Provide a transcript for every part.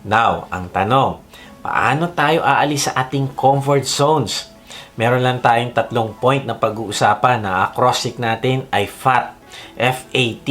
Now, ang tanong, paano tayo aalis sa ating comfort zones? Meron lang tayong 3 point na pag-uusapan na acrostic natin ay FAT. F-A-T.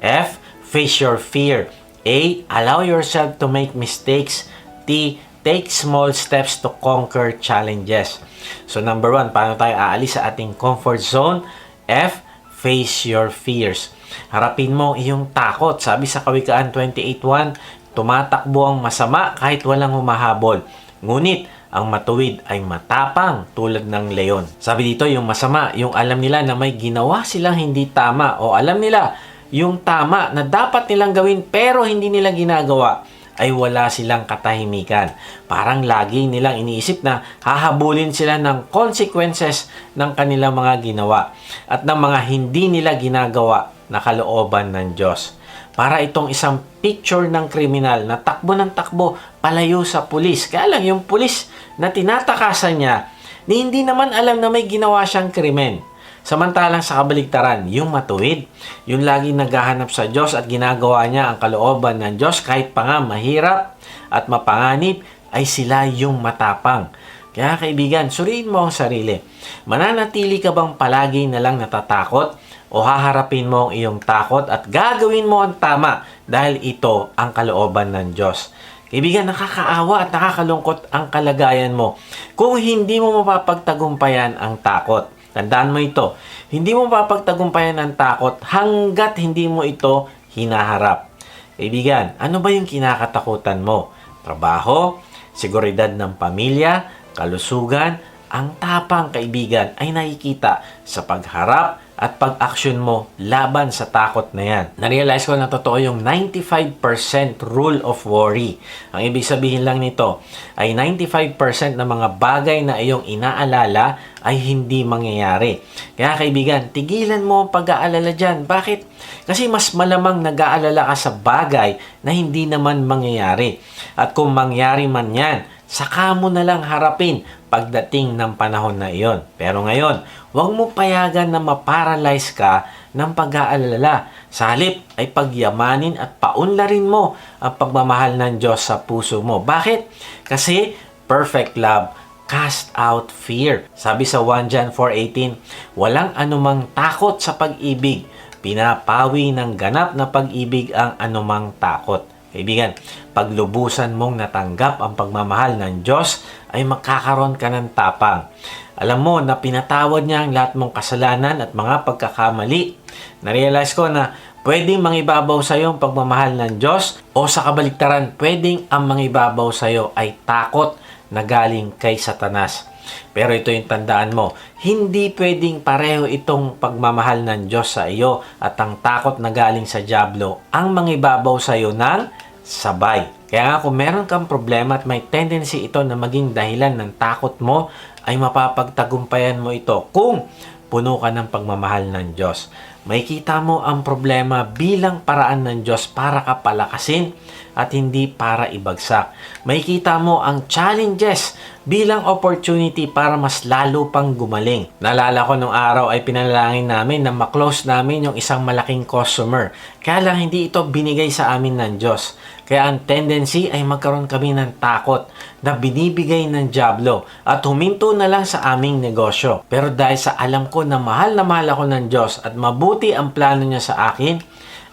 F, face your fear. A, allow yourself to make mistakes. T, take small steps to conquer challenges. So number 1, paano tayo aalis sa ating comfort zone? F, face your fears. Harapin mo iyong takot. Sabi sa Kawikaan 28:1, tumatakbo ang masama kahit walang humahabol. Ngunit, ang matuwid ay matapang tulad ng leon. Sabi dito, yung masama, yung alam nila na may ginawa silang hindi tama o alam nila yung tama na dapat nilang gawin pero hindi nila ginagawa, ay wala silang katahimikan. Parang lagi nilang iniisip na hahabulin sila ng consequences ng kanilang mga ginawa at ng mga hindi nila ginagawa na kalooban ng Diyos. Para itong isang picture ng kriminal na takbo ng takbo palayo sa pulis. Kaya lang yung pulis na tinatakasan niya, hindi naman alam na may ginawa siyang krimen. Samantalang sa kabaligtaran, yung matuwid, yung laging naghahanap sa Diyos at ginagawa niya ang kalooban ng Diyos kahit pa nga mahirap at mapanganib, ay sila yung matapang. Kaya kaibigan, suriin mo ang sarili. Mananatili ka bang palagi na lang natatakot? O haharapin mo ang iyong takot at gagawin mo ang tama dahil ito ang kalooban ng Diyos? Kaibigan, nakakaawa at nakakalungkot ang kalagayan mo kung hindi mo mapapagtagumpayan ang takot. Tandaan mo ito, hindi mo mapapagtagumpayan ang takot hanggat hindi mo ito hinaharap. Kaibigan, ano ba yung kinakatakutan mo? Trabaho, seguridad ng pamilya, kalusugan. Ang tapang, kaibigan, ay nakikita sa pagharap at pag-action mo laban sa takot na yan. Narealize ko na totoo yung 95% rule of worry. Ang ibig sabihin lang nito ay 95% ng mga bagay na iyong inaalala ay hindi mangyayari. Kaya kaibigan, tigilan mo ang pag-aalala dyan. Bakit? Kasi mas malamang nag-aalala ka sa bagay na hindi naman mangyayari. At kung mangyari man yan, saka mo na lang harapin pagdating ng panahon na iyon. Pero ngayon, huwag mo payagan na maparalyze ka ng pag-aalala. Sa halip ay pagyamanin at paunlarin mo ang pagmamahal ng Diyos sa puso mo. Bakit? Kasi perfect love cast out fear. Sabi sa 1 John 4:18, walang anumang takot sa pag-ibig. Pinapawi ng ganap na pag-ibig ang anumang takot. Kaibigan, paglubusan mong natanggap ang pagmamahal ng Diyos, ay makakaroon ka ng tapang. Alam mo na pinatawad niya ang lahat mong kasalanan at mga pagkakamali. Narealize ko na pwedeng mangibabaw sa iyo ang pagmamahal ng Diyos o sa kabaligtaran, pwedeng ang mangibabaw sa iyo ay takot na galing kay Satanas. Pero ito yung tandaan mo, hindi pwedeng pareho itong pagmamahal ng Diyos sa iyo at ang takot na galing sa dyablo ang mangibabaw sa iyo ng sabay. Kaya nga kung meron kang problema at may tendency ito na maging dahilan ng takot mo, ay mapapagtagumpayan mo ito kung puno ka ng pagmamahal ng Diyos. Makikita mo ang problema bilang paraan ng Diyos para ka palakasin at hindi para ibagsak. Makikita mo ang challenges bilang opportunity para mas lalo pang gumaling. Naalala ko nung araw ay pinalangin namin na maklose namin yung isang malaking customer. Kaya lang hindi ito binigay sa amin ng Diyos. Kaya ang tendency ay magkaroon kami ng takot na binibigay ng dyablo at huminto na lang sa aming negosyo. Pero dahil sa alam ko na mahal ako ng Diyos at mabuti ang plano niya sa akin,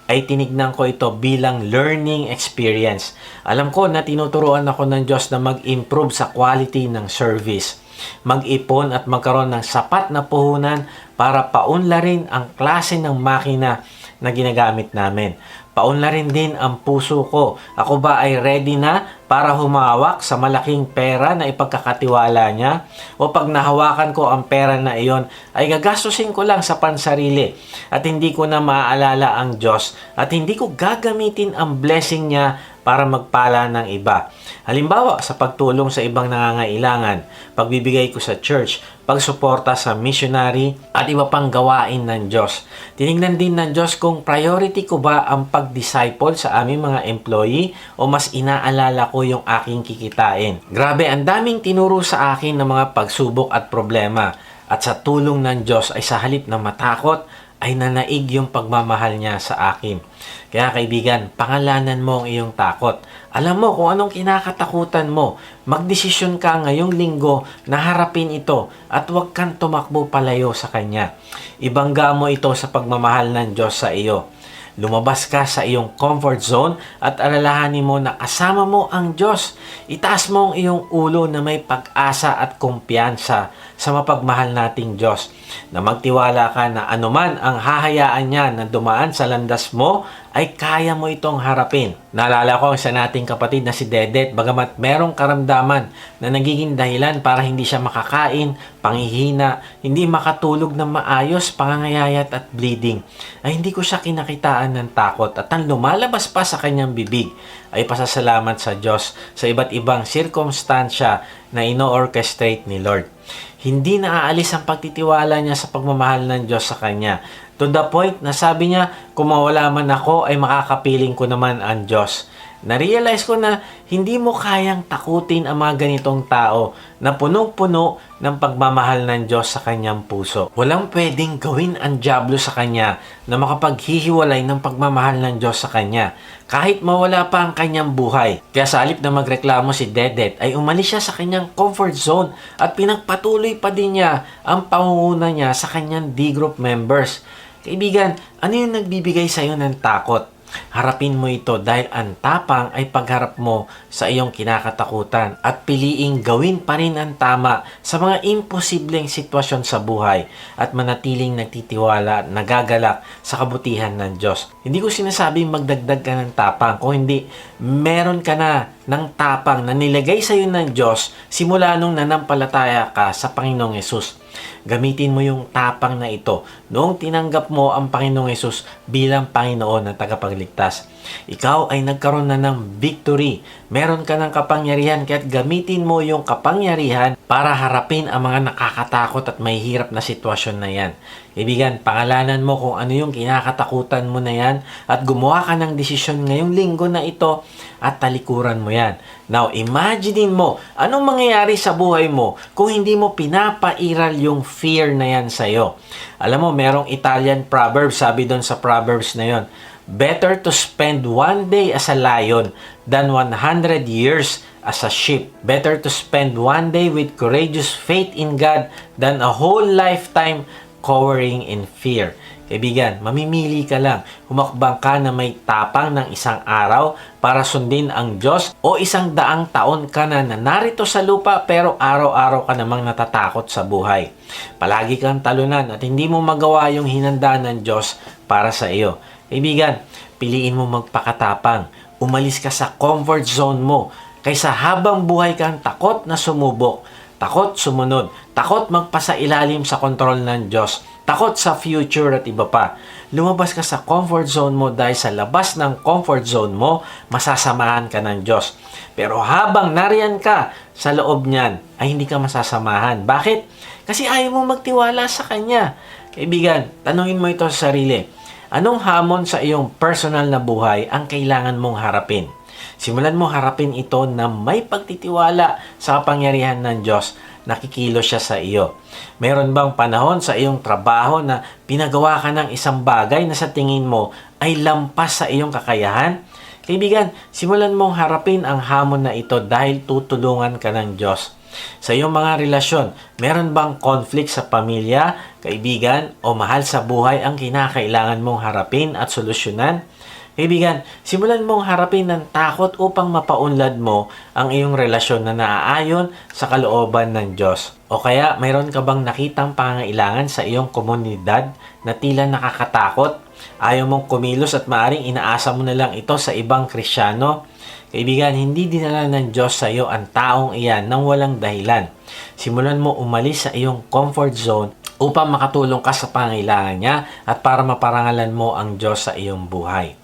ay tinignan ko ito bilang learning experience. Alam ko na tinuturuan ako ng Diyos na mag-improve sa quality ng service, mag-ipon at magkaroon ng sapat na puhunan para paunlarin ang klase ng makina na ginagamit namin. Paunlarin din ang puso ko. Ako ba ay ready na para humawak sa malaking pera na ipagkakatiwala niya? O pag nahawakan ko ang pera na iyon, ay gagastusin ko lang sa pansarili at hindi ko na maaalala ang Diyos at hindi ko gagamitin ang blessing niya para magpala ng iba. Halimbawa, sa pagtulong sa ibang nangangailangan, pagbibigay ko sa church, pagsuporta sa missionary, at iba pang gawain ng Diyos. Tinignan din ng Diyos kung priority ko ba ang pag-disciple sa aming mga employee o mas inaalala ko yung aking kikitain. Grabe, ang daming tinuro sa akin ng mga pagsubok at problema. At sa tulong ng Diyos ay sa halip na matakot, ay nanaig yung pagmamahal niya sa akin. Kaya kaibigan, pangalanan mo ang iyong takot. Alam mo kung anong kinakatakutan mo. Magdesisyon ka ngayong linggo na harapin ito at huwag kang tumakbo palayo sa Kanya. Ibangga mo ito sa pagmamahal ng Diyos sa iyo. Lumabas ka sa iyong comfort zone at alalahanin mo na kasama mo ang Diyos. Itaas mo ang iyong ulo na may pag-asa at kumpiyansa sa mapagmahal nating Diyos. Na magtiwala ka na anuman ang hahayaan niya na dumaan sa landas mo, ay kaya mo itong harapin. Naalala ko sa nating kapatid na si Dedet, bagamat merong karamdaman na nagiging dahilan para hindi siya makakain, panghihina, hindi makatulog ng maayos, pangangayayat at bleeding, ay hindi ko siya kinakitaan ng takot at ang lumalabas pa sa kanyang bibig ay pasasalamat sa Diyos sa iba't ibang sirkumstansya na ino-orchestrate ni Lord. Hindi naaalis ang pagtitiwala niya sa pagmamahal ng Diyos sa kanya. To the point na sabi niya, kung mawala man ako ay makakapiling ko naman ang Diyos. Na-realize ko na hindi mo kayang takutin ang mga ganitong tao na punong-puno ng pagmamahal ng Diyos sa kanyang puso. Walang pwedeng gawin ang dyablo sa kanya na makapaghihiwalay ng pagmamahal ng Diyos sa kanya kahit mawala pa ang kanyang buhay. Kaya sa halip na magreklamo si Dedet ay umalis siya sa kanyang comfort zone at pinagpatuloy pa din niya ang pangunguna niya sa kanyang D-group members. Kaibigan, ano yung nagbibigay sa iyo ng takot? Harapin mo ito dahil ang tapang ay pagharap mo sa iyong kinakatakutan at piliing gawin pa rin ang tama sa mga imposibleng sitwasyon sa buhay at manatiling nagtitiwala at nagagalak sa kabutihan ng Diyos. Hindi ko sinasabing magdagdag ka ng tapang, kung hindi, meron ka na ng tapang na nilagay sa iyo ng Diyos simula nung nanampalataya ka sa Panginoong Hesus. Gamitin mo yung tapang na ito noong tinanggap mo ang Panginoong Hesus bilang Panginoon at tagapagligtas. Ikaw ay nagkaroon na ng victory. Meron ka ng kapangyarihan, kaya't gamitin mo yung kapangyarihan para harapin ang mga nakakatakot at mahihirap na sitwasyon na yan. Kaibigan, pangalanan mo kung ano yung kinakatakutan mo na yan at gumawa ka ng desisyon ngayong linggo na ito at talikuran mo yan. Now, imaginein mo anong mangyayari sa buhay mo kung hindi mo pinapairal yung fear na yan sa'yo. Alam mo, merong Italian proverb, sabi doon sa Proverbs na yon, better to spend one day as a lion than 100 years as a sheep. Better to spend one day with courageous faith in God than a whole lifetime cowering in fear. Kaibigan, mamimili ka lang. Humakbang ka na may tapang ng isang araw para sundin ang Diyos o 100 taon ka na narito sa lupa pero araw-araw ka namang natatakot sa buhay. Palagi kang talunan at hindi mo magawa yung hinanda ng Diyos para sa iyo. Kaibigan, piliin mo magpakatapang. Umalis ka sa comfort zone mo kaysa habang buhay kang takot na sumubok, takot sumunod, takot magpasailalim sa kontrol ng Diyos, takot sa future at iba pa. Lumabas ka sa comfort zone mo dahil sa labas ng comfort zone mo, masasamahan ka ng Diyos. Pero habang nariyan ka sa loob niyan, ay hindi ka masasamahan. Bakit? Kasi ayaw mo magtiwala sa Kanya. Kaibigan, tanungin mo ito sa sarili. Anong hamon sa iyong personal na buhay ang kailangan mong harapin? Simulan mo harapin ito na may pagtitiwala sa kapangyarihan ng Diyos. Nakikilos siya sa iyo. Meron bang panahon sa iyong trabaho na pinagawa ka ng isang bagay na sa tingin mo ay lampas sa iyong kakayahan? Kaibigan, simulan mong harapin ang hamon na ito dahil tutulungan ka ng Diyos. Sa iyong mga relasyon, meron bang conflict sa pamilya, kaibigan, o mahal sa buhay ang kinakailangan mong harapin at solusyonan? Kaibigan, simulan mong harapin ng takot upang mapaunlad mo ang iyong relasyon na naaayon sa kalooban ng Diyos. O kaya, mayroon ka bang nakitang pangangailangan sa iyong komunidad na tila nakakatakot? Ayaw mong kumilos at maaring inaasa mo na lang ito sa ibang Kristiyano? Kaibigan, hindi dinala ng Diyos sa iyo ang taong iyan nang walang dahilan. Simulan mo umalis sa iyong comfort zone upang makatulong ka sa pangangailangan niya at para maparangalan mo ang Diyos sa iyong buhay.